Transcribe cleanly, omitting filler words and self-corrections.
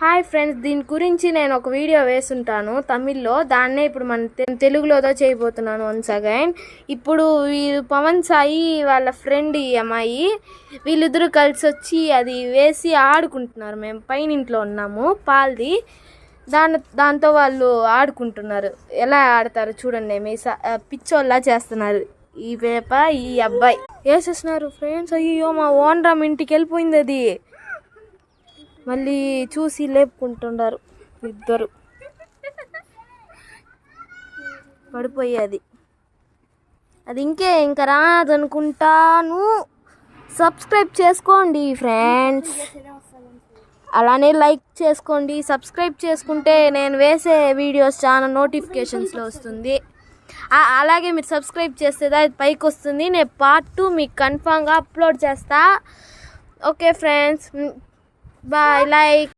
Hi friends, దీని గురించి నేను ఒక వీడియో వేసుంటాను తమిళ్లో. దాన్నే ఇప్పుడు మన తెలుగులోదో చేయబోతున్నాను వన్స్ అగైన్. ఇప్పుడు వీరు పవన్ సాయి వాళ్ళ ఫ్రెండ్ ఈ అమ్మాయి, వీళ్ళిద్దరూ కలిసి వచ్చి అది వేసి ఆడుకుంటున్నారు. మేము పైన ఇంట్లో ఉన్నాము, పాల్ది. దాంతో వాళ్ళు ఆడుకుంటున్నారు. ఎలా ఆడతారు చూడండి. మీ పిచ్చోళ్ళ చేస్తున్నారు ఈ వేప ఈ అబ్బాయి వేసేస్తున్నారు ఫ్రెండ్స్. అయ్యో, మా ఓనరామ్ ఇంటికి వెళ్ళిపోయింది. అది మళ్ళీ చూసి లేపుకుంటున్నారు ఇద్దరు. పడిపోయేది అది ఇంకా రాదనుకుంటాను. సబ్స్క్రైబ్ చేసుకోండి ఫ్రెండ్స్, అలానే లైక్ చేసుకోండి. సబ్స్క్రైబ్ చేసుకుంటే నేను వేసే వీడియోస్ చాలా నోటిఫికేషన్స్లో వస్తుంది. అలాగే మీరు సబ్స్క్రైబ్ చేస్తే అది పైకి వస్తుంది. నేను పార్ట్ 2 మీకు కన్ఫామ్గా అప్లోడ్ చేస్తా. Okay friends, bye. లైక్